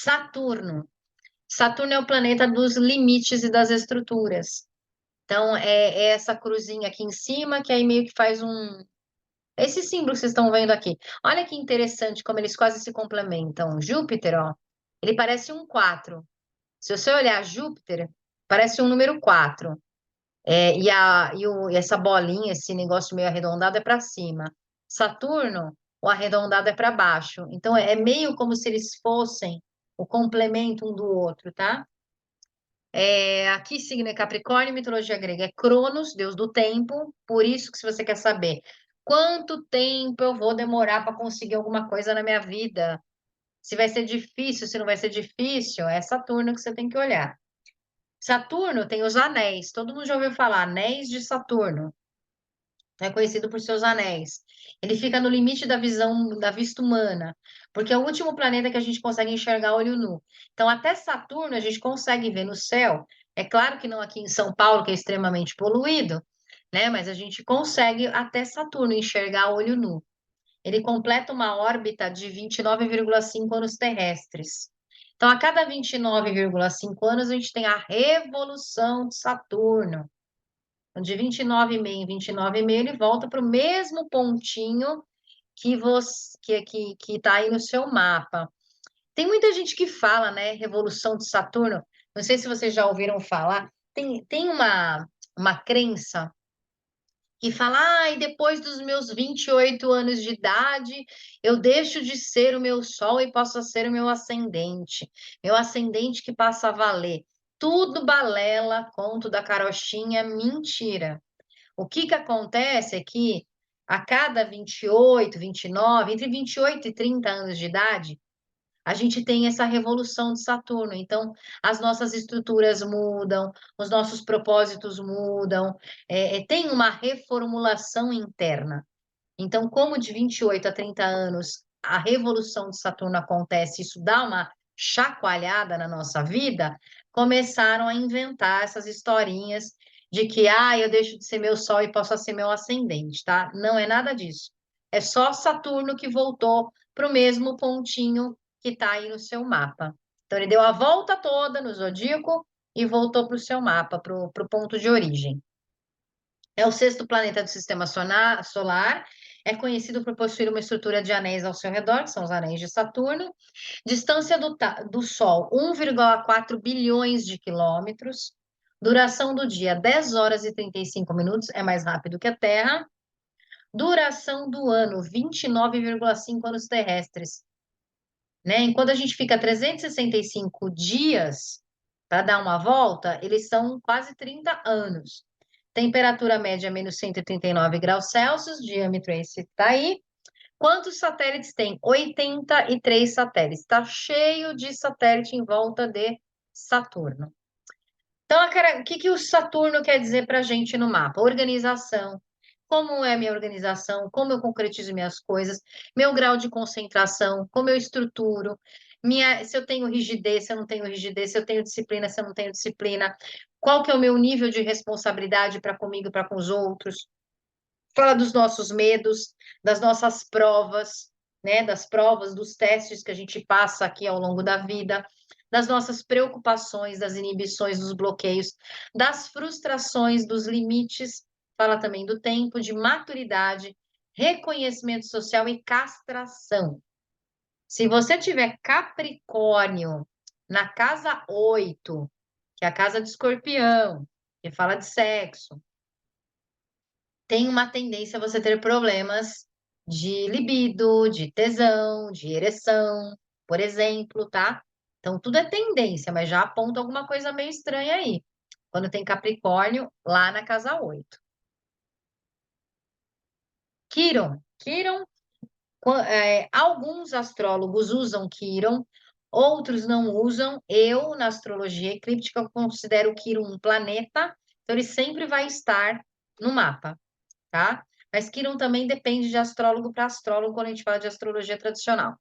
Saturno. Saturno é o planeta dos limites e das estruturas. Então, é essa cruzinha aqui em cima, que aí meio que faz esse símbolo que vocês estão vendo aqui. Olha que interessante como eles quase se complementam. Júpiter, ó, ele parece um 4. Se você olhar Júpiter, parece um número 4. E essa bolinha, esse negócio meio arredondado é para cima. Saturno, o arredondado é para baixo. Então, é meio como se eles fossem o complemento um do outro, tá? Aqui, signo é Capricórnio, mitologia grega é Cronos, deus do tempo. Por isso que se você quer saber quanto tempo eu vou demorar para conseguir alguma coisa na minha vida, se vai ser difícil, se não vai ser difícil, é Saturno que você tem que olhar. Saturno tem os anéis. Todo mundo já ouviu falar, anéis de Saturno. É conhecido por seus anéis. Ele fica no limite da visão, da vista humana, porque é o último planeta que a gente consegue enxergar a olho nu. Então, até Saturno a gente consegue ver no céu. É claro que não aqui em São Paulo, que é extremamente poluído, né? Mas a gente consegue até Saturno enxergar a olho nu. Ele completa uma órbita de 29,5 anos terrestres. Então, a cada 29,5 anos, a gente tem a revolução de Saturno. De 29,5 em 29,5, ele volta para o mesmo pontinho que você que está aí no seu mapa. Tem muita gente que fala, né, Revolução de Saturno. Não sei se vocês já ouviram falar. Tem uma crença que fala, e depois dos meus 28 anos de idade, eu deixo de ser o meu sol e passo a ser o meu ascendente. Meu ascendente que passa a valer. Tudo balela, conto da carochinha, mentira. O que que acontece é que a cada 28, 29, entre 28 e 30 anos de idade, a gente tem essa revolução de Saturno. Então, as nossas estruturas mudam, os nossos propósitos mudam, tem uma reformulação interna. Então, como de 28 a 30 anos a revolução de Saturno acontece, isso dá uma chacoalhada na nossa vida, começaram a inventar essas historinhas de que, eu deixo de ser meu sol e posso ser meu ascendente, tá? Não é nada disso. É só Saturno que voltou para o mesmo pontinho que está aí no seu mapa. Então, ele deu a volta toda no zodíaco e voltou para o seu mapa, para o ponto de origem. É o sexto planeta do sistema solar. É conhecido por possuir uma estrutura de anéis ao seu redor, que são os anéis de Saturno. Distância do Sol, 1,4 bilhões de quilômetros. Duração do dia, 10 horas e 35 minutos, é mais rápido que a Terra. Duração do ano, 29,5 anos terrestres. Né? Enquanto a gente fica 365 dias para dar uma volta, eles são quase 30 anos. Temperatura média menos 139 graus Celsius, diâmetro esse está aí. Quantos satélites tem? 83 satélites. Está cheio de satélite em volta de Saturno. Então, o que o Saturno quer dizer para a gente no mapa? Organização. Como é minha organização? Como eu concretizo minhas coisas? Meu grau de concentração? Como eu estruturo? Se eu tenho rigidez, se eu não tenho rigidez, se eu tenho disciplina, se eu não tenho disciplina? Qual que é o meu nível de responsabilidade para comigo e para com os outros? Fala dos nossos medos, das nossas provas, né? Das provas, dos testes que a gente passa aqui ao longo da vida, das nossas preocupações, das inibições, dos bloqueios, das frustrações, dos limites. Fala também do tempo, de maturidade, reconhecimento social e castração. Se você tiver Capricórnio na casa 8, que é a casa de Escorpião, que fala de sexo, tem uma tendência a você ter problemas de libido, de tesão, de ereção, por exemplo, tá? Então, tudo é tendência, mas já aponta alguma coisa meio estranha aí, quando tem Capricórnio lá na casa 8. Quiron, alguns astrólogos usam Quiron, outros não usam. Eu, na astrologia eclíptica, considero o Quiron um planeta, então ele sempre vai estar no mapa, tá? Mas Quiron também depende de astrólogo para astrólogo quando a gente fala de astrologia tradicional.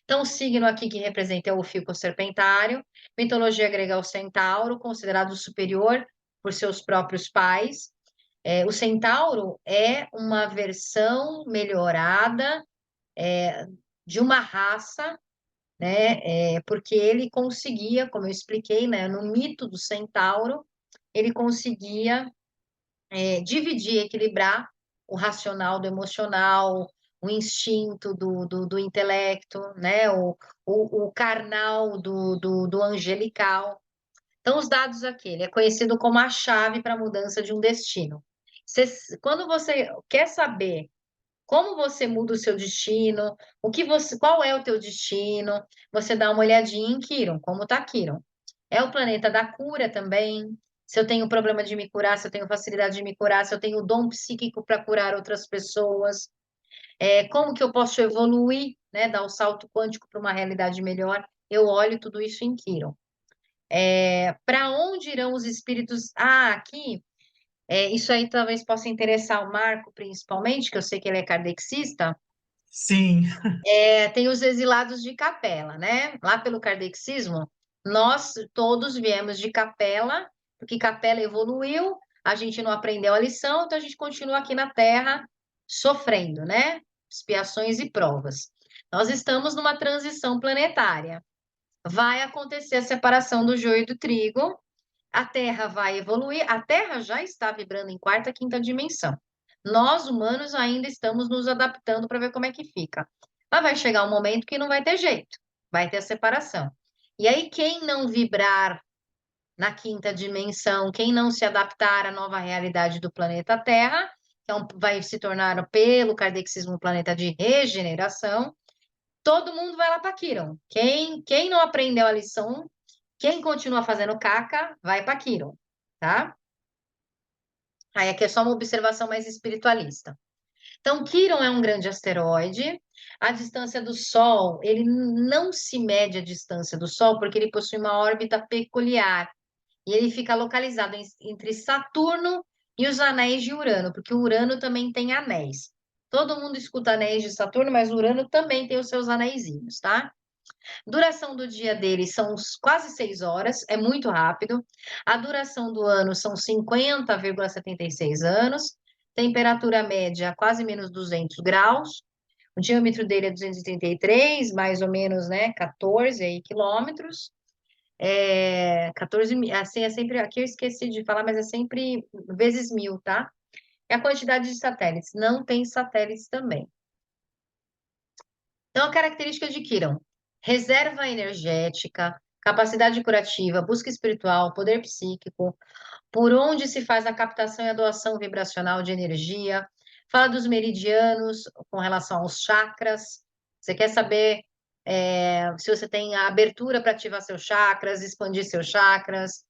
Então, o signo aqui que representa é o Fico Serpentário, mitologia grega é o centauro, considerado superior por seus próprios pais. O centauro é uma versão melhorada de uma raça né? Porque ele conseguia, como eu expliquei, né, no mito do centauro, ele conseguia dividir, equilibrar o racional do emocional, o instinto do intelecto, né? O carnal do angelical. Então, os dados aqui, ele é conhecido como a chave para a mudança de um destino. Quando você quer saber como você muda o seu destino, qual é o teu destino, você dá uma olhadinha em Quiron, como está Quiron. É o planeta da cura também. Se eu tenho problema de me curar, se eu tenho facilidade de me curar, se eu tenho dom psíquico para curar outras pessoas, como que eu posso evoluir, né, dar o salto quântico para uma realidade melhor, eu olho tudo isso em Quiron. Para onde irão os espíritos? Ah, aqui, isso aí talvez possa interessar o Marco, principalmente, que eu sei que ele é kardecista. Sim, Tem os exilados de Capela, né? Lá pelo kardecismo, nós todos viemos de Capela, porque Capela evoluiu, a gente não aprendeu a lição, então a gente continua aqui na Terra sofrendo, né? Expiações e provas. Nós estamos numa transição planetária. Vai acontecer a separação do joio e do trigo, a Terra vai evoluir, a Terra já está vibrando em quarta, quinta dimensão. Nós, humanos, ainda estamos nos adaptando para ver como é que fica. Mas vai chegar um momento que não vai ter jeito, vai ter a separação. E aí, quem não vibrar na quinta dimensão, quem não se adaptar à nova realidade do planeta Terra, vai se tornar, pelo kardechismo, um planeta de regeneração, todo mundo vai lá para Quiron. Quem não aprendeu a lição, quem continua fazendo caca, vai para Quiron, tá? Aí aqui é só uma observação mais espiritualista. Então, Quiron é um grande asteroide. A distância do Sol, ele não se mede a distância do Sol, porque ele possui uma órbita peculiar. E ele fica localizado entre Saturno e os anéis de Urano, porque o Urano também tem anéis. Todo mundo escuta anéis de Saturno, mas Urano também tem os seus anéisinhos, tá? Duração do dia dele são quase 6 horas, é muito rápido. A duração do ano são 50,76 anos. Temperatura média quase menos 200 graus. O diâmetro dele é 233, mais ou menos, né? 14 aí, quilômetros. 14, assim, é sempre, aqui eu esqueci de falar, mas é sempre vezes 1.000, tá? É a quantidade de satélites. Não tem satélites também. Então, a característica de Quirón: reserva energética, capacidade curativa, busca espiritual, poder psíquico, por onde se faz a captação e a doação vibracional de energia. Fala dos meridianos com relação aos chakras. Você quer saber se você tem a abertura para ativar seus chakras, expandir seus chakras,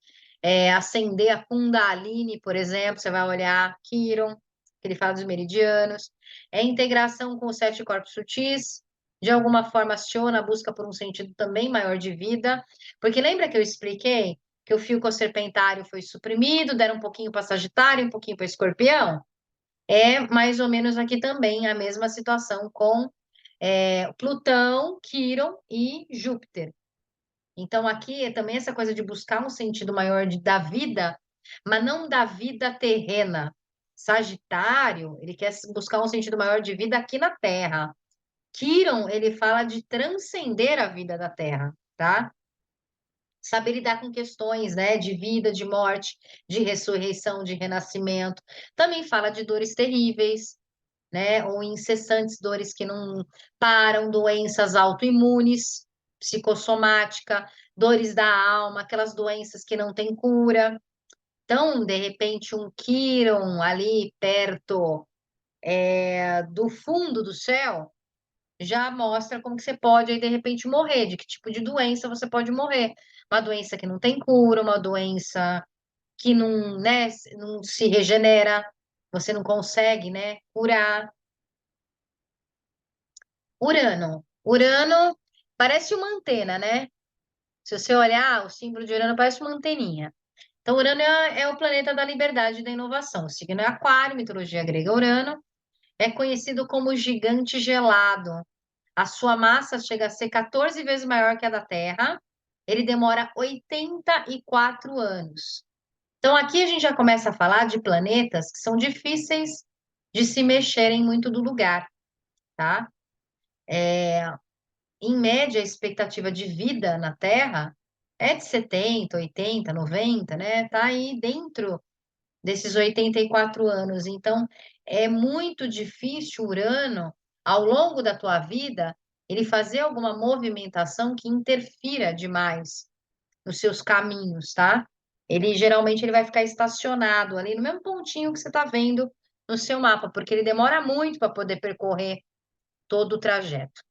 acender a Kundalini, por exemplo, você vai olhar Quirón, que ele fala dos meridianos. É integração com os 7 corpos sutis, de alguma forma aciona a busca por um sentido também maior de vida, porque lembra que eu expliquei que o fio serpentário foi suprimido, deram um pouquinho para Sagitário, um pouquinho para Escorpião? É mais ou menos aqui também a mesma situação com Plutão, Quirón e Júpiter. Então, aqui é também essa coisa de buscar um sentido maior da vida, mas não da vida terrena. Sagitário, ele quer buscar um sentido maior de vida aqui na Terra. Quirón, ele fala de transcender a vida da Terra, tá? Saber lidar com questões, né, de vida, de morte, de ressurreição, de renascimento. Também fala de dores terríveis, né, ou incessantes dores que não param, doenças autoimunes, psicossomática, dores da alma, aquelas doenças que não têm cura. Então, de repente, um Quirón ali perto do fundo do céu já mostra como que você pode aí de repente morrer, de que tipo de doença você pode morrer. Uma doença que não tem cura, uma doença que não, né, não se regenera, você não consegue, né, curar. Urano. Urano parece uma antena, né? Se você olhar, o símbolo de Urano parece uma anteninha. Então, Urano é o planeta da liberdade e da inovação. O signo é Aquário, mitologia grega. Urano é conhecido como gigante gelado. A sua massa chega a ser 14 vezes maior que a da Terra. Ele demora 84 anos. Então, aqui a gente já começa a falar de planetas que são difíceis de se mexerem muito do lugar, tá? Em média, a expectativa de vida na Terra é de 70, 80, 90, né? Tá aí dentro desses 84 anos. Então, é muito difícil Urano, ao longo da tua vida, ele fazer alguma movimentação que interfira demais nos seus caminhos, tá? Ele geralmente ele vai ficar estacionado ali no mesmo pontinho que você está vendo no seu mapa, porque ele demora muito para poder percorrer todo o trajeto.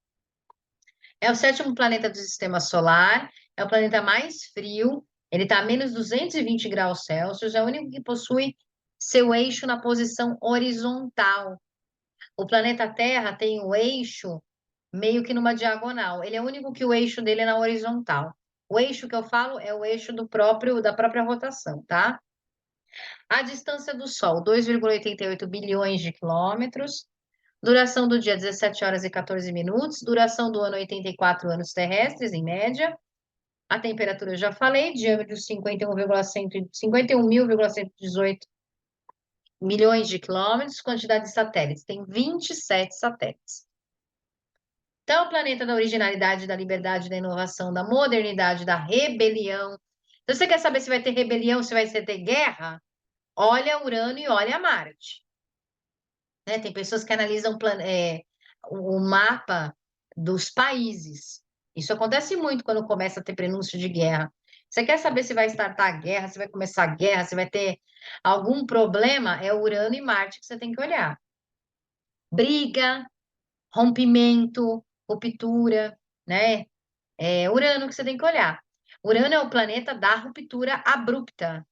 É o sétimo planeta do sistema solar, é o planeta mais frio, ele está a menos 220 graus Celsius, é o único que possui seu eixo na posição horizontal. O planeta Terra tem o eixo meio que numa diagonal. Ele é o único que o eixo dele é na horizontal. O eixo que eu falo é o eixo da própria rotação, tá? A distância do Sol, 2,88 bilhões de quilômetros. Duração do dia, 17 horas e 14 minutos. Duração do ano, 84 anos terrestres, em média. A temperatura, eu já falei, diâmetro 51.118 milhões de quilômetros. Quantidade de satélites, tem 27 satélites. Então, o planeta da originalidade, da liberdade, da inovação, da modernidade, da rebelião. Então, você quer saber se vai ter rebelião, se vai ter guerra? Olha Urano e olha Marte. Né? Tem pessoas que analisam o mapa dos países. Isso acontece muito quando começa a ter prenúncio de guerra. Você quer saber se vai startar a guerra, se vai começar a guerra, se vai ter algum problema? É Urano e Marte que você tem que olhar. Briga, rompimento, ruptura, né? É Urano que você tem que olhar. Urano é o planeta da ruptura abrupta.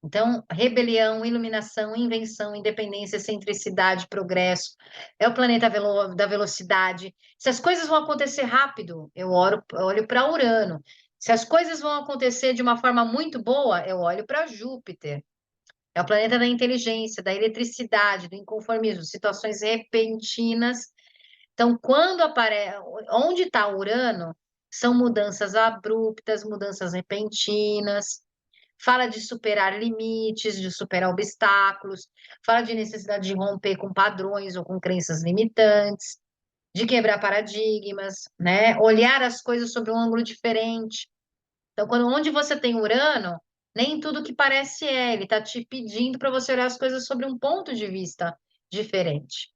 Então, rebelião, iluminação, invenção, independência, excentricidade, progresso. É o planeta da velocidade. Se as coisas vão acontecer rápido, olho para Urano. Se as coisas vão acontecer de uma forma muito boa, eu olho para Júpiter. É o planeta da inteligência, da eletricidade, do inconformismo, situações repentinas. Então, quando aparece, onde está Urano, são mudanças abruptas, mudanças repentinas. Fala de superar limites, de superar obstáculos, fala de necessidade de romper com padrões ou com crenças limitantes, de quebrar paradigmas, né? Olhar as coisas sob um ângulo diferente. Então, onde você tem Urano, nem tudo que parece ele está te pedindo para você olhar as coisas sobre um ponto de vista diferente.